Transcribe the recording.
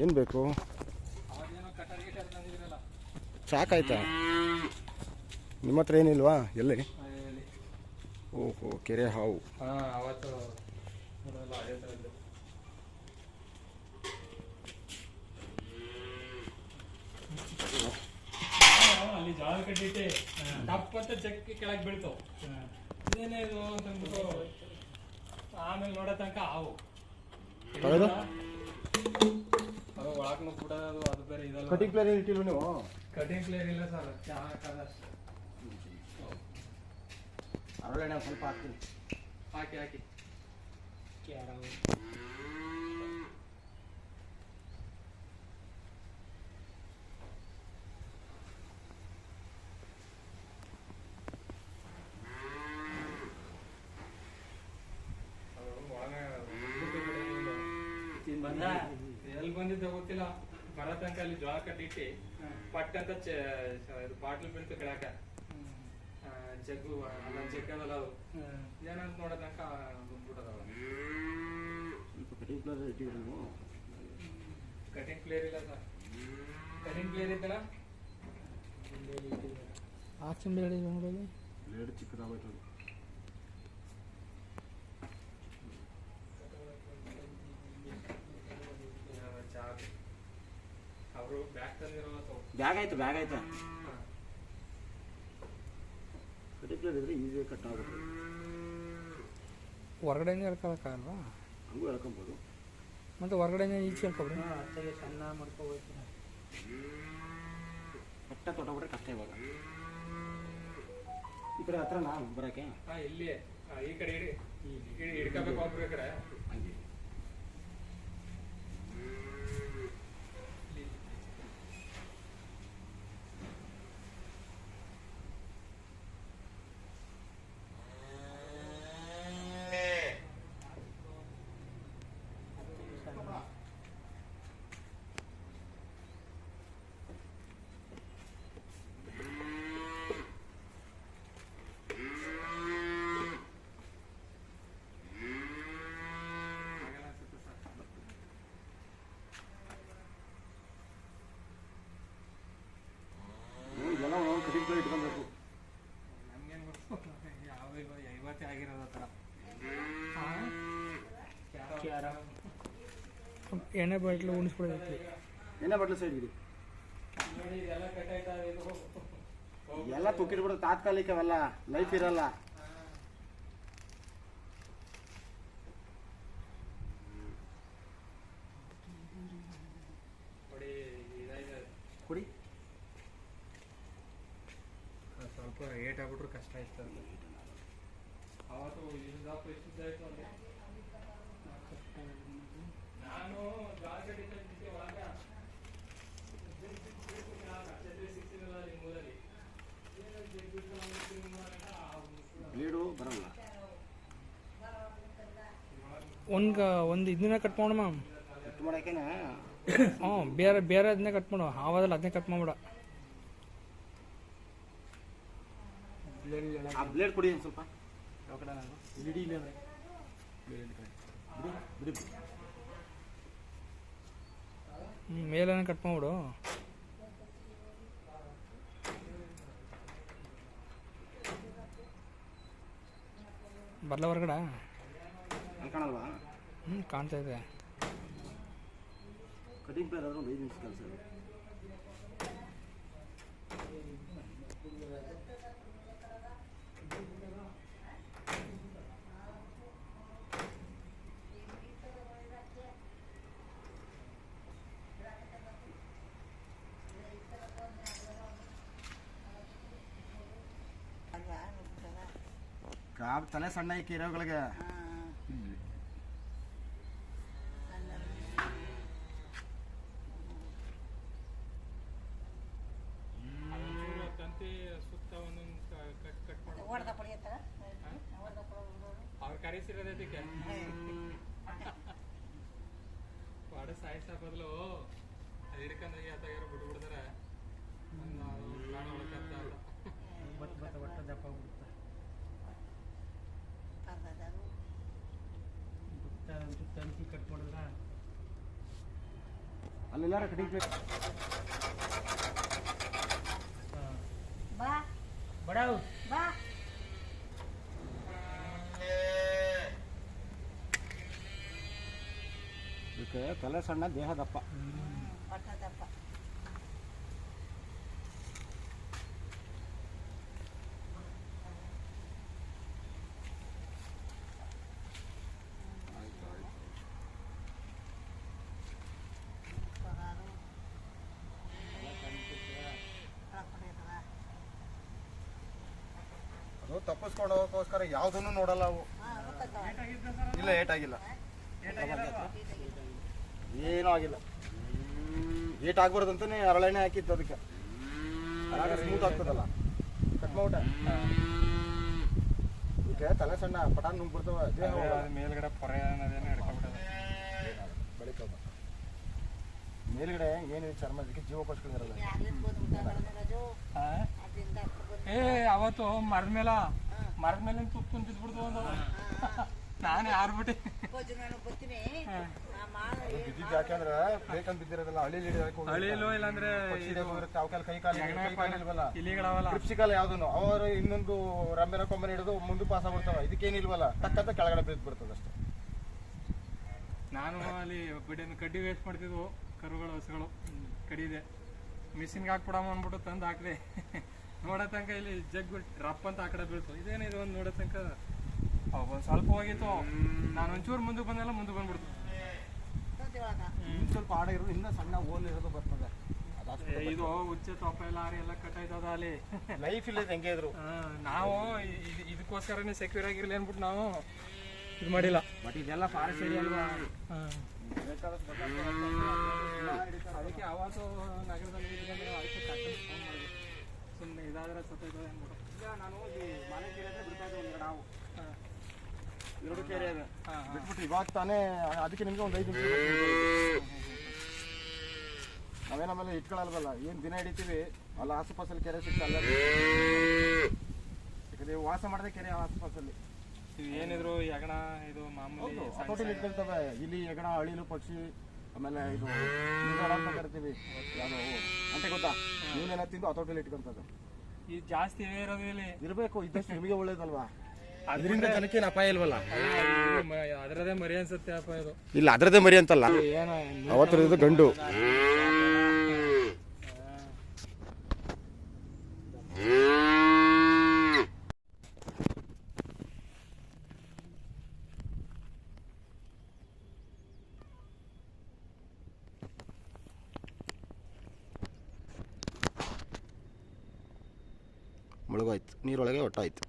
ಏನು ಬೇಕು? ಸಾಕಾಯ್ತಾ? ನಿಮ್ಮ ಹತ್ರ ಏನಿಲ್ವಾ? ಎಲ್ಲಿ? ಓಹೋ, ಕೆರೆ ಹಾವು. ಅಲ್ಲಿ ಜಾಳ ಕಟ್ಟಿಟ್ಟೆ ತಪ್ಪಂತ ಚಕ್ಕಿ ಕೆಳಗೆ ಬೀಳ್ತಾವ. ಇದೇನೇ ಇದು ಅಂತಂದ್ಬಿಟ್ಟು ಆಮೇಲೆ ನೋಡೋ ತನಕ ಹಾವು ಅದು ಒಳಗೆ ನುಗ್ಬಿಡೋದು. ಅದು ಬೇರೆ ಇದಲ್ಲ. ಕಟಿಂಗ್ ಪ್ಲೇಯರ್ ಇಟ್ಟಿಲ್ವ ನೀವು? ಕಟಿಂಗ್ ಪ್ಲೇಯರ್ ಇಲ್ಲ ಸರ್, ಹಾಕೋದಷ್ಟು. ಅರಳೆಣ್ಣೆ ಸ್ವಲ್ಪ ಹಾಕ್ತೀನಿ. ಹಾಕಿ ಎಲ್ಲಿ ಬಂದಿದ್ದ ಗೊತ್ತಿಲ್ಲ. ಬರೋ ತನಕ ಅಲ್ಲಿ ಜೋಳ ಕಟ್ಟಿಟ್ಟು ಪಟ್ ಅಂತ ಬಾಟ್ಲ್ ಬೀಳ್ತು ಕೆಳಕ. ಜಗ್ಗು ಅಲ್ಲೊಂದು ಜಗ್ಗದಲ್ಲ ಅದು ಏನಂತ ನೋಡೋ ತನಕ ಬಂದ್ಬಿಟ್ಟದ. ಕಟಿಂಗ್ ಪ್ಲೇಯರ್ ಇಟ್ಟಿದ್ರು ನೀವು? ಕಟಿಂಗ್ ಪ್ಲೇಯರ್ ಇಲ್ಲ ಸರ್. ಕಟಿಂಗ್ ಪ್ಲೇಯರ್ ಇದ್ದಲ್ಲ ಆಕ್ಷನ್ ಬೇಡ ನೋಡೋದು. ಬ್ಲೇಡ್ ಚಿಕ್ಕದಾಗೋಯ್ತು. ಅವರು ಬ್ಯಾಗ್ ತಂದಿರೋ ಬ್ಯಾಗ್ ಆಯ್ತು ಕಟಿಂಗ್ ಪ್ಲೇಯರ್ ಇದ್ರೆ ಈಸಿಯಾಗಿ ಕಟ್ ಆಗುತ್ತೆ. ಹೊರಗಡೆನೇ ಹೇಳ್ಕೊಳಕ್ಕಾಗಲ್ವಾ? ಹಂಗೂ ಹೇಳ್ಕೊಬೋದು. ಮತ್ತು ಹೊರಗಡೆನೇ ಈಚೆ ಹೇಳ್ಕೊಬ್ರಿ. ಸಣ್ಣ ಮಾಡ್ಕೋಬೇಕು. ಕಟ್ಟ ತೊಗೊಂಡ್ಬಿಟ್ರೆ ಕಷ್ಟ. ಇವಾಗ ಈ ಕಡೆ ಹತ್ರ ನಾವು ಬರೋಕ್ಕೆ ಇಲ್ಲಿ ಈ ಕಡೆ ಹಿಡ್ಕೋಬೇಕು ಒಬ್ರು ಈ ಕಡೆ. ಹಂಗೆ ಇಟ್ಕೊಬೇಕು. ನಮ್ಗೇನು ಗೊತ್ತು ಯಾವ ಇವತ್ತೇ ಆಗಿರೋದ ಥರ ಎಣ್ಣೆ ಬಾಟ್ಲು ಉಣಿಸ್ಬಿಡೈತಿ. ಎಣ್ಣೆ ಬಾಟ್ಲು ಸೈಡ್ ಇಡಿ. ಎಲ್ಲ ತುಕ್ಕಿಟ್ಬಿಡೋದು ತಾತ್ಕಾಲಿಕ. ಅವೆಲ್ಲ ಲೈಫ್ ಇರಲ್ಲ. ಕುಡಿ. ಸ್ವಲ್ಪ ಏಟ್ ಆಗ್ಬಿಟ್ರು ಕಷ್ಟ ಆಯ್ತು. ಅವತ್ತು ನಾನು ಬ್ಲೇಡು ಬರಲ್ಲ. ಒಂದು ಇದನ್ನ ಕಟ್ ಮಾಡೋಣ ಮ್ಯಾಮ್. ಕಟ್ ಮಾಡೋಕೆನಾ? ಹ್ಞೂ, ಬೇರೆ ಅದನ್ನೇ ಕಟ್ ಮಾಡು. ಆವಾದಲ್ಲ ಅದನ್ನೇ ಕಟ್ ಮಾಡ್ಬಿಡ. ಆ ಬ್ಲೇಡ್ ಕೊಡಿ ಒಂದು ಸ್ವಲ್ಪ. ಯಾವ ಕಡೆ ನಾನು ಇಡಿ ಇಲ್ಲ ಅಂದರೆ ಬಿಡಿ. ಮೇಲೇ ಕಟ್ ಮಾಡ್ಬಿಡು. ಬರಲ ಹೊರಗಡೆ ಕಾಣಲ್ವಾ? ಕಾಣ್ತಾ ಇದೆ. ಕಟಿಂಗ್ ಪ್ಲೇಯರ್ ಆದ್ರೆ ಒಂದು 5 ನಿಮಿಷ ಕೆಲಸ ಇದೆ. ತಲೆ ಸಣ್ಣ ಐಕಿ ಇರೋಗಳಿಗೆ ಸುತ್ತ ಒಂದೊಂದು ಕಟ್ ಅವ್ರು ಕರೆಸಿರೋದಕ್ಕೆ ಪಾಡ ಸಾಯಿಸ ಬದಲು ಅದು ಹಿಡ್ಕೊಂಡು ಯಾತಾಗಾರು ಬಿಟ್ಬಿಡ್ತಾರೆ. ದಪ್ಪ ತಂತಿ ಕಟ್ ಮಾಡಿದ್ರ ಅಲ್ಲೆಲ್ಲಾರ ಕಡಿಬೇಕು. ಬಾ ಬಡಾವ್ ಬಾ ಇದಕ್ಕೆ ತಲೆ ಸಣ್ಣ ದೇಹ ದಪ್ಪ. ಪಟ್ಟದಪ್ಪ ಅದು ತಪ್ಪಿಸ್ಕೊಂಡು ಹೋಗೋಕ್ಕೋಸ್ಕರ ಯಾವುದನ್ನು ನೋಡಲ್ಲ ಅವು. ಇಲ್ಲ ಏಟಾಗಿಲ್ಲ, ಏನೂ ಆಗಿಲ್ಲ. ಏಟ್ ಆಗ್ಬಾರ್ದು ಅಂತಾನೆ ಹರಳೆಣ್ಣೆ ಹಾಕಿತ್ತು ಅದಕ್ಕೆ. ಆಗ ಸ್ಮೂತ್ ಆಗ್ತದಲ್ಲ ಕಟ್ ಮಾಡ್ಬಿಟ್ಟ. ಇದಕ್ಕೆ ತಲೆ ಸಣ್ಣ ಪಟಾನ್ ನುಂಗ್ಬಿಡ್ತಾವ. ದೇಹ ಮೇಲ್ಗಡೆ ಪೊರೆ ಅನ್ನೋದೇನೋ ಹಿಡ್ಕೊಂಡ್ಬಿಟ್ಟದ. ಬೆಳಿತಾವ ಮೇಲ್ಗಡೆ ಏನಿದೆ ಚರ್ಮ, ಅದಕ್ಕೆ ಜೀವಕೋಶಗಳಿರಲ್ಲ. ಏ ಅವತ್ತು ಮರದ ಮೇಲೆ ತುತ್ತು ಬಿದ್ಬಿಡ್ತು ಒಂದು. ನಾನೇ ಆರ್ಬಿಟ್ಟೆ. ಬಿದ್ದಿದ್ದು ಯಾಕೆಂದ್ರೆ ಬೇಕಂತ ಬಿದ್ದಿರೋದಲ್ಲ. ಹಳಿಲು ಇಲ್ಲಾಂದ್ರೆ ಕೈ ಕಾಲು ಇಲ್ವಲ್ಲ, ಇಲಿಗಳವಲ್ಲ, ಸಿಗಲ್ಲ ಯಾವ್ದನ್ನು. ಅವರು ಇನ್ನೊಂದು ರಂಬೆನ ಕೊಂಬನ ಹಿಡಿದು ಮುಂದೆ ಪಾಸ್ ಆಗ್ಬಿಡ್ತಾವ. ಇದಕ್ಕೇನಿಲ್ವಲ್ಲ, ಟಕ್ಕಂತ ಕೆಳಗಡೆ ಬಿದ್ದು ಬಿಡ್ತದ ಅಷ್ಟೇ. ನಾನು ಅಲ್ಲಿ ಕಡ್ಡಿ ವೇಸ್ಟ್ ಮಾಡ್ತಿದ್ವು ಕರುಗಳು ಹಸುಗಳು ಕಡಿದೆ. ಮಿಷಿನ್ಗೆ ಹಾಕ್ಬಿಡಮ್ಮ ಅಂದ್ಬಿಟ್ಟು ತಂದು ಹಾಕಿದೆ. ನೋಡೋ ತನಕ ಇಲ್ಲಿ ಜಗ್ಗು ರಪ್ ಅಂತ ಆ ಕಡೆ ಬೀಳ್ತು. ಇದೇನಿದು ಒಂದು ನೋಡೋ ತನಕ ಒಂದು ಸ್ವಲ್ಪ ಹೋಗಿತ್ತು. ನಾನು ಒಂಚೂರು ಮುಂದಕ್ಕೆ ಬಂದೆಲ್ಲ ಮುಂದಕ್ಕೆ ಬಂದ್ಬಿಡ್ತು. ಸ್ವಲ್ಪ ಆಡ ಇರೋದು ಇನ್ನೂ ಸಣ್ಣ ಓಲ್ ಇರೋದು ಬರ್ತದೆ. ಇದು ಉಚ್ಚೆ ತೊಪ್ಪ ಎಲ್ಲ ಆರಿ ಎಲ್ಲ ಕಟ್ಟಾಯ್ತದ ಅಲ್ಲಿ. ಲೈಫ್ ಇಲ್ಲ ಹೆಂಗೆ ಇದ್ರು. ನಾವು ಇದಕ್ಕೋಸ್ಕರನೇ ಸೆಕ್ಯೂರ್ ಆಗಿರ್ಲಿ ಅಂದ್ಬಿಟ್ಟು ನಾವು ಇದು ಮಾಡಿಲ್ಲ. ಬಟ್ ಇದೆಲ್ಲ ಫಾರೆಸ್ಟ್ ಏರಿಯಾ ಅಲ್ವಾ. ಅದಕ್ಕೆ ಆವಾತು ನಗರದಲ್ಲಿ ಇದ್ಕೊಂಡು ಅದಕ್ಕೆ ಕಟ್ಟಲು ಫೋನ್ ಮಾಡಿದೆ. ಸುಮ್ಮನೆ ಇದಾದ್ರೆ ಸತ್ತೈತದೆ ಅಂದ್ಬಿಟ್ಟು. ಇಲ್ಲ ನಾನು ಈ ಮನೆ ಕೆರೆ ಹತ್ರ ಬಿಡ್ತಾ ಇದ್ದೆ ಒಂದು ನಾವು. ಎರಡು ಕೆರೆ ಇದೆ ಬಿಟ್ಬಿಟ್ಟು ಇವಾಗ ತಾನೇ. ಅದಕ್ಕೆ ನಿಮ್ಗೆ ಒಂದು 5 ನಿಮಿಷ ನಾವೇನಮೇಲೆ ಇಟ್ಕೊಳ್ಳಲ್ವಲ್ಲ. ಏನು ದಿನ ಹಿಡಿತೀವಿ ಅಲ್ಲ ಆಸುಪಾಸಲ್ಲಿ ಕೆರೆ ಸಿಗ್ತಲ್ಲ. ಯಾಕಂದ್ರೆ ವಾಸ ಮಾಡಿದೆ ಕೆರೆ ಆಸುಪಾಸಲ್ಲಿ. ಇದು ಏನಿದ್ರು ಹೆಗಣ ಇದು ಮಾಮೂಲಿ ಹತೋಟಿಲಿ ಇಟ್ಕೊಳ್ತವೆ. ಇಲ್ಲಿ ಹೆಗಣ, ಅಳಿಲು, ಪಕ್ಷಿ, ಆಮೇಲೆ ಇದು ನಿಜಾಡ ಅಂತ ಕರಿತೀವಿ. ಯಾವುದು ಅಂತ ಗೊತ್ತಾ? ನೀವೇನ ತಿಂದು ಹತೋಟಿಲಿ ಇಟ್ಕೊಂತದೆ. ಇದು ಜಾಸ್ತಿ ಇವೇ ಇರೋದು ಇಲ್ಲಿ. ಇರಬೇಕು, ಇದ್ದಷ್ಟು ನಿಮಗೆ ಒಳ್ಳೇದಲ್ವಾ. ಅದರಿಂದ ಜನಕ್ಕೇನು ಅಪಾಯ ಇಲ್ವಲ್ಲ. ಅದರದೇ ಮರಿ ಅನ್ಸುತ್ತೆ ಅಪ್ಪ ಇದು. ಇಲ್ಲ ಅದರದೇ ಮರಿ ಅಂತಲ್ಲ, ಅವತ್ತು ಇದು ಗಂಡು. ಮುಳುಗೋಯ್ತು, ನೀರೊಳಗೆ ಒಟ್ಟಾಯ್ತು.